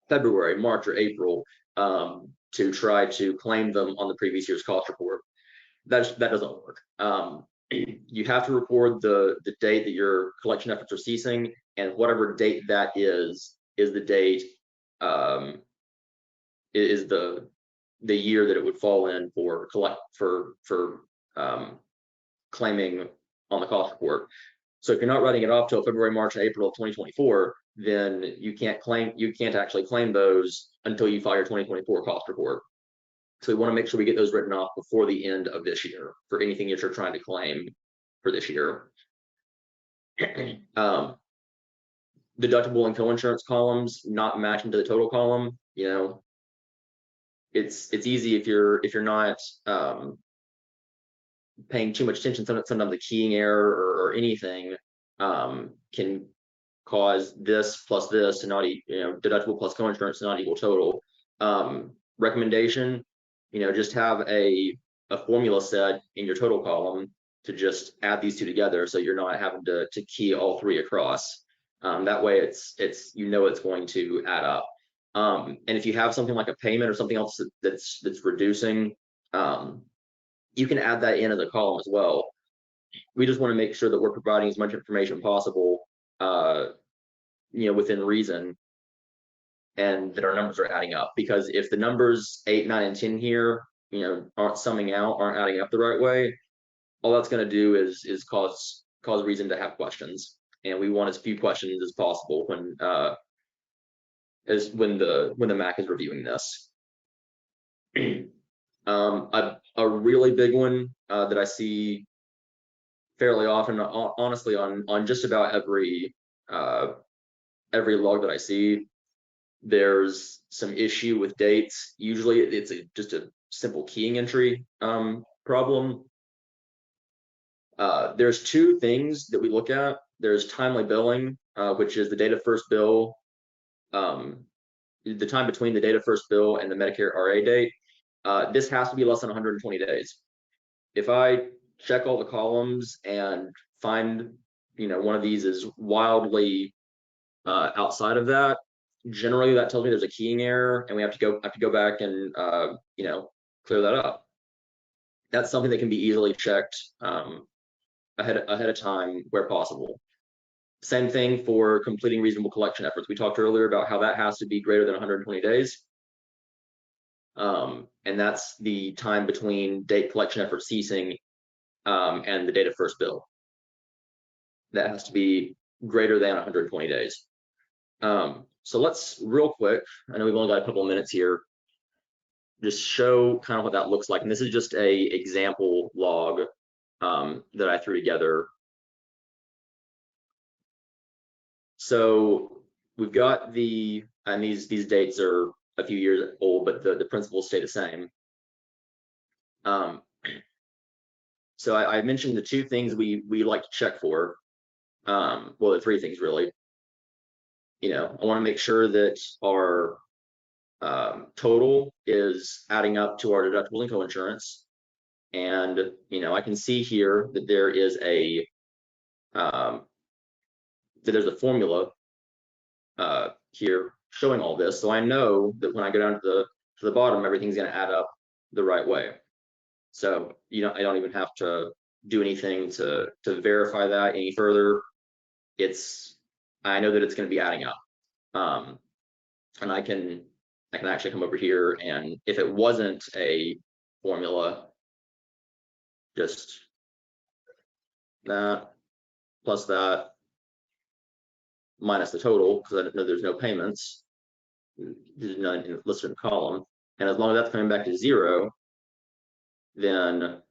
February, March, or April to try to claim them on the previous year's cost report. That doesn't work. You have to record the date that your collection efforts are ceasing, and whatever date that is the date, is the year that it would fall in for claiming on the cost report. So if you're not writing it off till February, March, April of 2024, then you can't actually claim those until you file your 2024 cost report. So we want to make sure we get those written off before the end of this year for anything that you're trying to claim for this year. Deductible and co-insurance columns not matching to the total column. It's easy if you're not paying too much attention. Sometimes the keying error or anything can cause this plus this to not deductible plus co-insurance to not equal total. Recommendation, just have a formula set in your total column to just add these two together, so you're not having to key all three across. That way it's going to add up. And if you have something like a payment or something else that's reducing, you can add that in as a column as well. We just want to make sure that we're providing as much information possible, within reason, and that our numbers are adding up. Because if the numbers 8, 9, and 10 here, aren't summing out, aren't adding up the right way, all that's going to do is cause reason to have questions. And we want as few questions as possible when the MAC is reviewing this. A really big one that I see fairly often, honestly, on just about every log that I see, there's some issue with dates. Usually it's just a simple keying entry problem. There's two things that we look at. There's timely billing, which is the date of first bill, the time between the date of first bill and the Medicare RA date. This has to be less than 120 days. If I check all the columns and find one of these is wildly outside of that, generally that tells me there's a keying error and we have to go back and you know, clear that up. That's something that can be easily checked ahead of time where possible. Same thing for completing reasonable collection efforts. We talked earlier about how that has to be greater than 120 days. And that's the time between date collection effort ceasing and the date of first bill. That has to be greater than 120 days. So let's real quick, I know we've only got a couple of minutes here, just show kind of what that looks like. And this is just a example log that I threw together. So we've got and these dates are a few years old, but the principles stay the same. So I mentioned the two things we like to check for. Well, the three things really. You know, I want to make sure that our total is adding up to our deductible and coinsurance. And, you know, I can see here that there is there's a formula here showing all this. So I know that when I go down to the bottom, everything's going to add up the right way. So, you know, I don't even have to do anything to verify that any further. I know that it's going to be adding up. And I can actually come over here, and if it wasn't a formula, just that plus that minus the total, because I know there's no payments, there's none listed in the column, and as long as that's coming back to 0, then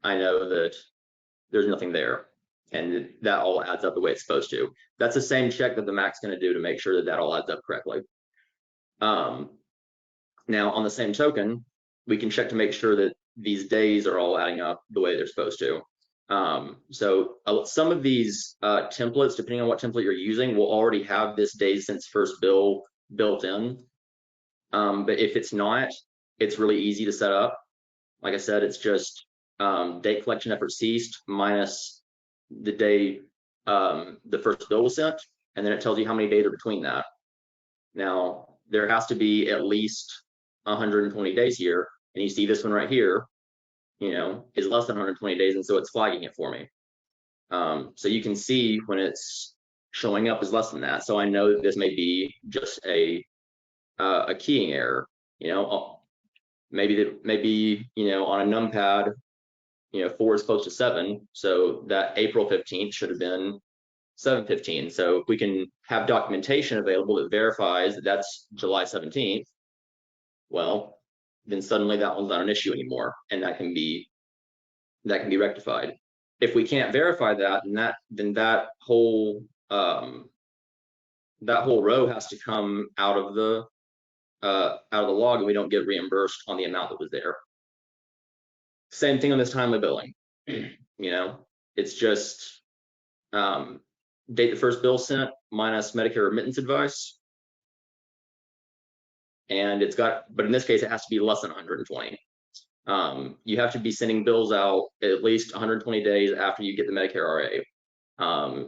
I know that there's nothing there, and that all adds up the way it's supposed to. That's the same check that the Mac's going to do to make sure that that all adds up correctly. Now, on the same token, we can check to make sure that these days are all adding up the way they're supposed to. So some of these templates, depending on what template you're using, will already have this days since first bill built in. But if it's not, it's really easy to set up. Like I said, it's just date collection effort ceased minus the day the first bill was sent, and then it tells you how many days are between that. Now, there has to be at least 120 days here, and you see this one right here, you know, is less than 120 days, and so it's flagging it for me. So you can see when it's showing up as less than that. So I know that this may be just a keying error. You know, maybe you know, on a numpad, you know, 4 is close to 7, so that April 15th should have been 7/15. So if we can have documentation available that verifies that that's July 17th, well, then suddenly that one's not an issue anymore, and that can be rectified. If we can't verify that, then that whole row has to come out of the log, and we don't get reimbursed on the amount that was there. Same thing on this timely billing. You know, it's just date the first bill sent minus Medicare remittance advice, and but in this case, it has to be less than 120. You have to be sending bills out at least 120 days after you get the Medicare RA.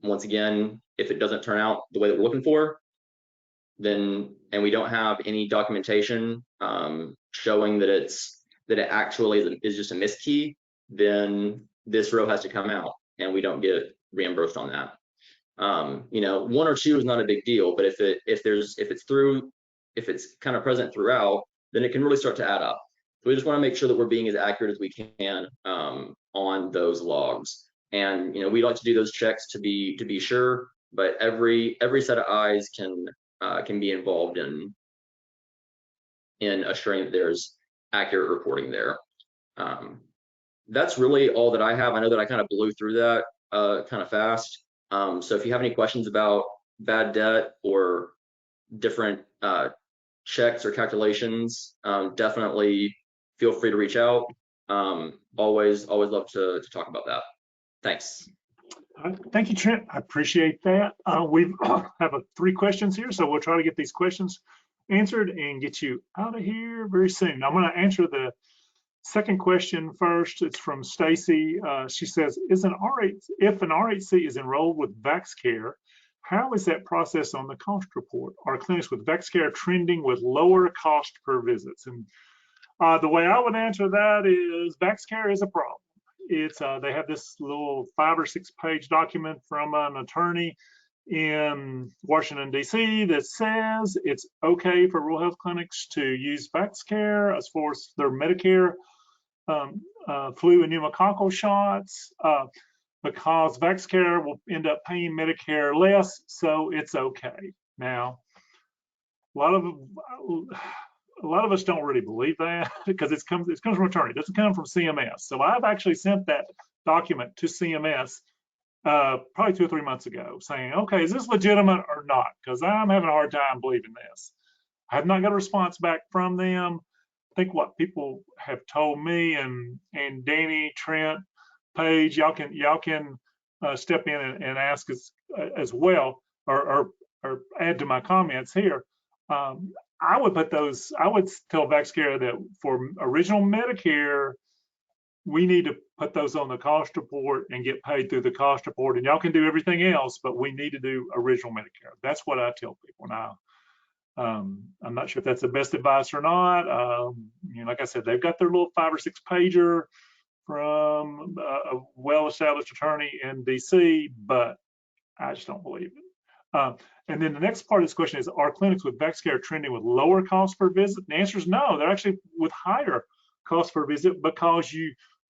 Once again, if it doesn't turn out the way that we're looking for, then, and we don't have any documentation showing that it actually is just a miskey, then this row has to come out, and we don't get reimbursed on that. You know, 1 or 2 is not a big deal, but if it's kind of present throughout, then it can really start to add up. So we just want to make sure that we're being as accurate as we can on those logs. And you know, we like to do those checks to be sure, but every set of eyes can be involved in assuring that there's accurate reporting there. That's really all that I have. I know that I kind of blew through that kind of fast. So if you have any questions about bad debt or different checks or calculations, definitely feel free to reach out. Always love to talk about that. Thanks. Thank you, Trent. I appreciate that. We have 3 questions here, so we'll try to get these questions answered and get you out of here very soon. I'm going to answer the second question first. It's from Stacy. She says, if an RHC is enrolled with VaxCare, how is that processed on the cost report? Are clinics with VexCare trending with lower cost per visits? And the way I would answer that is VexCare is a problem. It's they have this little 5 or 6 page document from an attorney in Washington, D.C. that says it's okay for rural health clinics to use VexCare as far as their Medicare flu and pneumococcal shots because VexCare will end up paying Medicare less, so it's okay. Now, a lot of us don't really believe that because it comes from an attorney. It doesn't come from CMS. So I've actually sent that document to CMS probably 2 or 3 months ago saying, okay, is this legitimate or not? Because I'm having a hard time believing this. I have not got a response back from them. I think what people have told me and Danny, Trent, Paige, y'all can step in and ask us as well or add to my comments here. I would tell VexCare that for original Medicare, we need to put those on the cost report and get paid through the cost report. And y'all can do everything else, but we need to do original Medicare. That's what I tell people now. I'm not sure if that's the best advice or not. Like I said, they've got their little 5 or 6 pager from a well-established attorney in DC, but I just don't believe it. And then the next part of this question is, are clinics with VexCare trending with lower cost per visit? The answer is no, they're actually with higher cost per visit because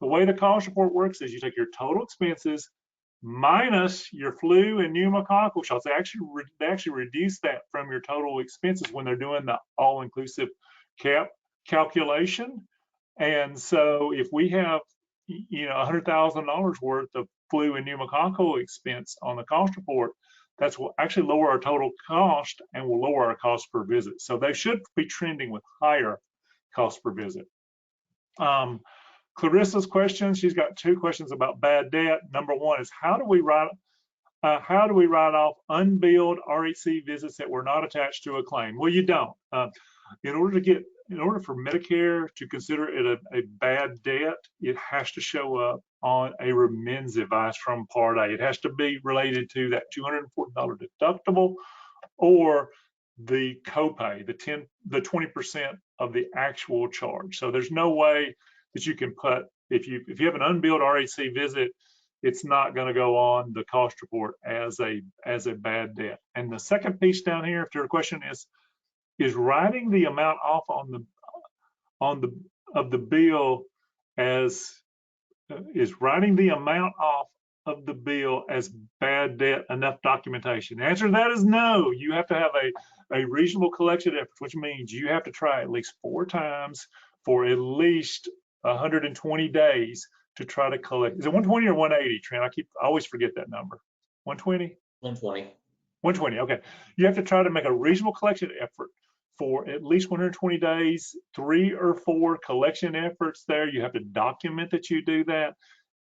the way the cost report works is you take your total expenses minus your flu and pneumococcal shots. They actually reduce that from your total expenses when they're doing the all-inclusive cap calculation. And so if we have $100,000 worth of flu and pneumococcal expense on the cost report, that's will actually lower our total cost and will lower our cost per visit. So they should be trending with higher cost per visit. Clarissa's question, she's got 2 questions about bad debt. Number 1 is how do we write off unbilled RHC visits that were not attached to a claim? Well, you don't. In order for Medicare to consider it a bad debt, it has to show up on a remittance advice from Part A. It has to be related to that $240 deductible or the copay, the 20% of the actual charge. So there's no way that you can put, if you have an unbilled RHC visit, it's not going to go on the cost report as a bad debt. And the second piece down here, if your question is writing the amount off of the bill as is writing the amount off of the bill as bad debt enough documentation? The answer to that is no. You have to have a reasonable collection effort, which means you have to try at least 4 times for at least 120 days to try to collect. Is it 120 or 180, Trent? I always forget that number. 120? 120. 120, okay. You have to try to make a reasonable collection effort for at least 120 days, 3 or 4 collection efforts there. You have to document that you do that.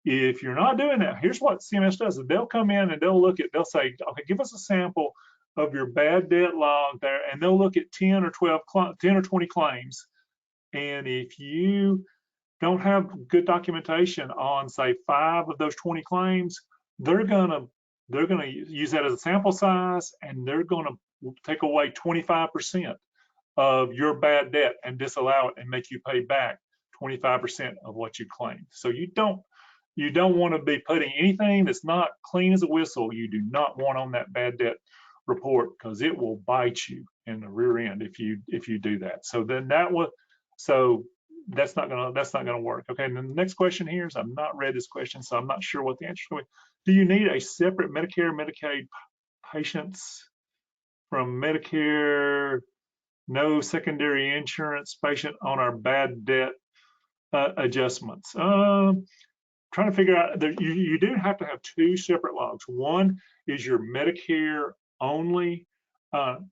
If you're not doing that, here's what CMS does. They'll come in and they'll say, okay, give us a sample of your bad debt log there, and they'll look at 10 or 20 claims. And if you don't have good documentation on, say, 5 of those 20 claims, they're gonna use that as a sample size, and they're gonna take away 25% of your bad debt and disallow it and make you pay back 25% of what you claimed. So you don't want to be putting anything that's not clean as a whistle. You do not want on that bad debt report, because it will bite you in the rear end if you do that. So then that's not gonna work. Okay, and then the next question here is, I've not read this question, so I'm not sure what the answer is going to be. Do you need a separate Medicare, Medicaid patients from Medicare, no secondary insurance patient on our bad debt adjustments? Trying to figure out that you do have to have 2 separate logs. One is your Medicare only, and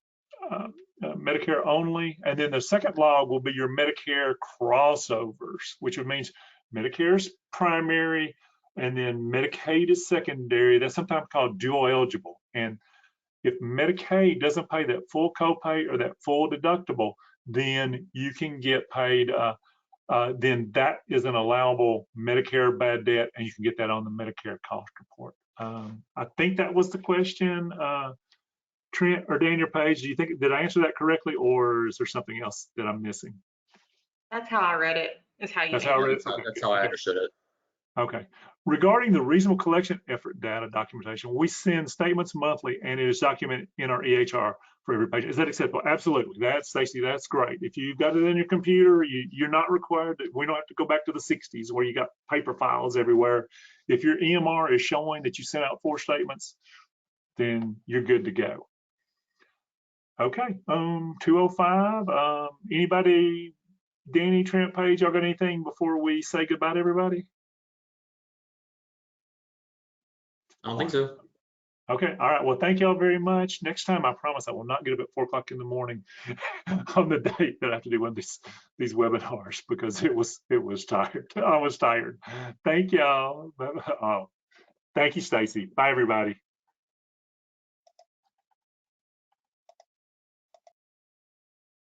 then the second log will be your Medicare crossovers, which means Medicare's primary and then Medicaid is secondary. That's sometimes called dual eligible. And if Medicaid doesn't pay that full copay or that full deductible, then you can get paid, then that is an allowable Medicare bad debt, and you can get that on the Medicare cost report. I think that was the question. Trent or Daniel Page, do you think, did I answer that correctly, or is there something else that I'm missing? That's how I read it. Is how you That's how I handle read it. it? Okay, That's good. how I Okay. understood it. Okay. Regarding the reasonable collection effort data documentation, we send statements monthly and it is documented in our EHR for every patient. Is that acceptable? Absolutely. That's, Stacy, that's great. If you've got it in your computer, you're not required to, we don't have to go back to the 60s where you got paper files everywhere. If your EMR is showing that you sent out 4 statements, then you're good to go. Okay, 2:05. Anybody, Danny, Trent, Page, y'all got anything before we say goodbye to everybody? I don't think so. Okay, all right. Well, thank y'all very much. Next time, I promise I will not get up at 4 o'clock in the morning on the date that I have to do one of these webinars because it was tired. I was tired. Thank y'all. Oh, thank you, Stacy. Bye, everybody.